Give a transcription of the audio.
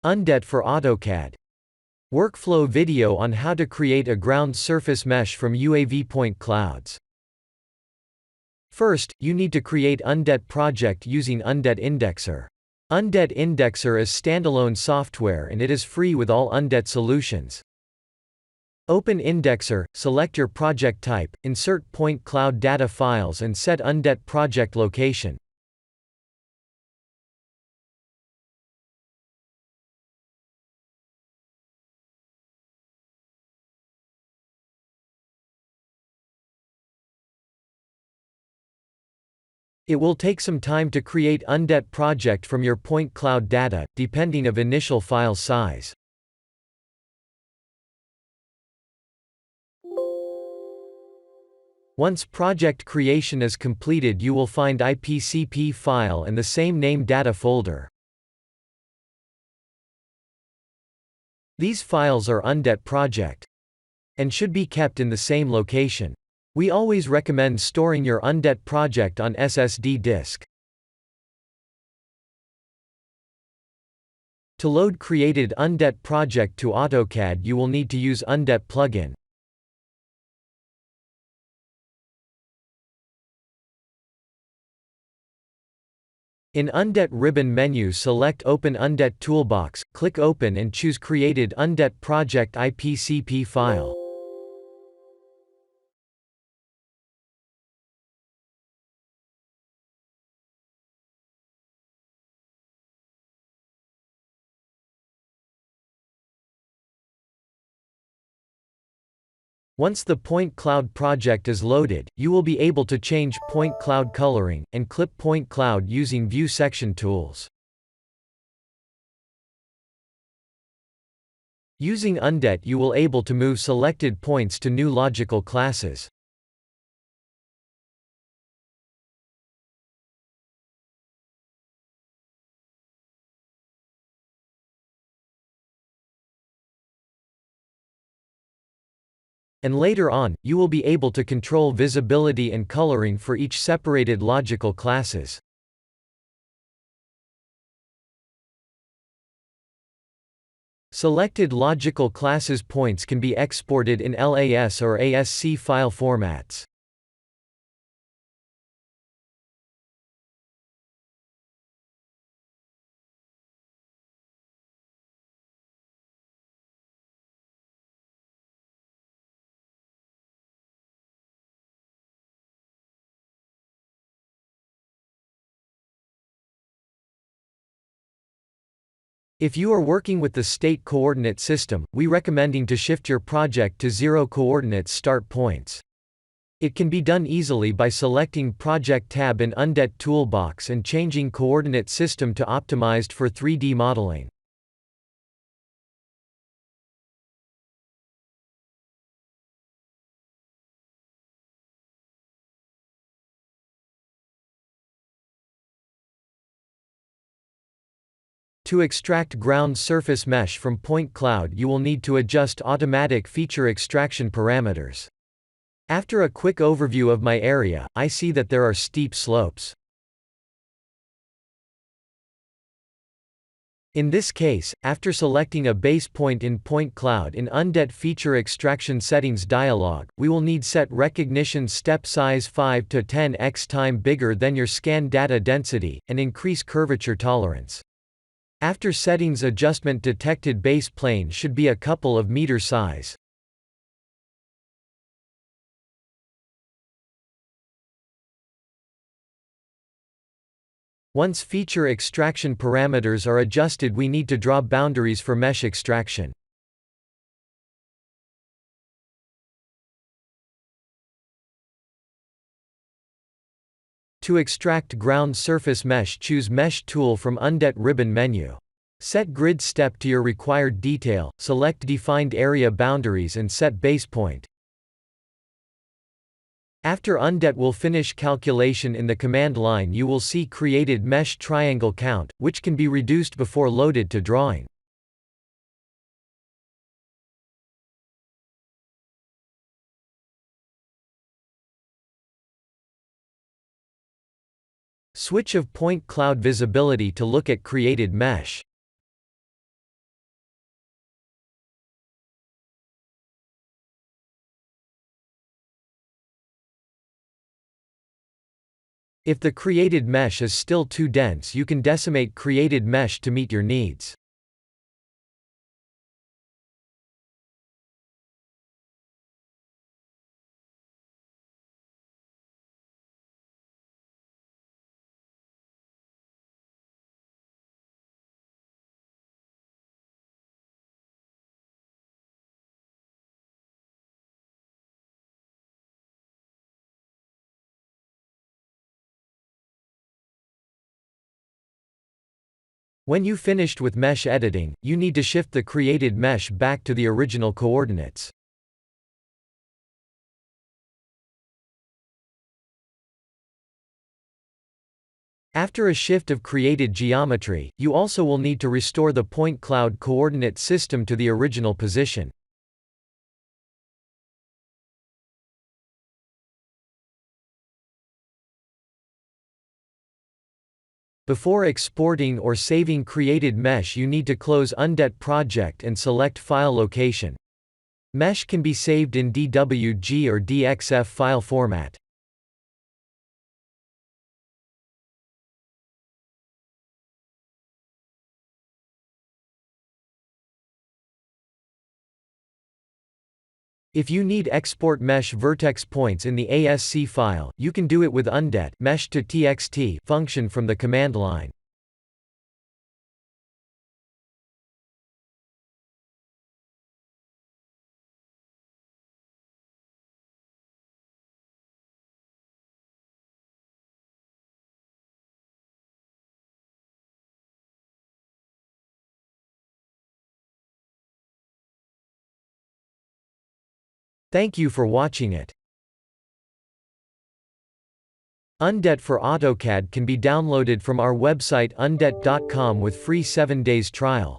Undet for AutoCAD. Workflow video on how to create a ground surface mesh from UAV point clouds. First, you need to create Undet project using Undet Indexer. Undet Indexer is standalone software and it is free with all Undet solutions. Open Indexer, select your project type, insert point cloud data files and set Undet project location. It will take some time to create Undet project from your point cloud data, depending of initial file size. Once project creation is completed, you will find IPCP file and the same name data folder. These files are Undet project and should be kept in the same location. We always recommend storing your Undet project on SSD disk. To load created Undet project to AutoCAD, you will need to use Undet plugin. In Undet ribbon menu, select Open Undet Toolbox, click Open and choose Created Undet Project IPCP file. Once the point cloud project is loaded, you will be able to change point cloud coloring, and clip point cloud using View section tools. Using Undet, you will able to move selected points to new logical classes. And later on, you will be able to control visibility and coloring for each separated logical classes. Selected logical classes points can be exported in LAS or ASC file formats. If you are working with the state coordinate system, we recommending to shift your project to 0 coordinates start points. It can be done easily by selecting Project tab in Undet Toolbox and changing coordinate system to optimized for 3D modeling. To extract ground surface mesh from point cloud, you will need to adjust automatic feature extraction parameters. After a quick overview of my area, I see that there are steep slopes. In this case, after selecting a base point in point cloud in Undet feature extraction settings dialog, we will need set recognition step size 5 to 10x time bigger than your scan data density, and increase curvature tolerance. After settings adjustment detected base plane should be a couple of meter size. Once feature extraction parameters are adjusted, we need to draw boundaries for mesh extraction. To extract ground surface mesh, choose Mesh tool from Undet ribbon menu. Set grid step to your required detail, select defined area boundaries and set base point. After Undet will finish calculation in the command line, you will see created mesh triangle count, which can be reduced before loaded to drawing. Switch of point cloud visibility to look at created mesh. If the created mesh is still too dense, you can decimate created mesh to meet your needs. When you finished with mesh editing, you need to shift the created mesh back to the original coordinates. After a shift of created geometry, you also will need to restore the point cloud coordinate system to the original position. Before exporting or saving created mesh, you need to close Undet project and select file location. Mesh can be saved in DWG or DXF file format. If you need export mesh vertex points in the ASC file, you can do it with Undet mesh to txt function from the command line. Thank you for watching it. Undet for AutoCAD can be downloaded from our website undet.com with free 7 days trial.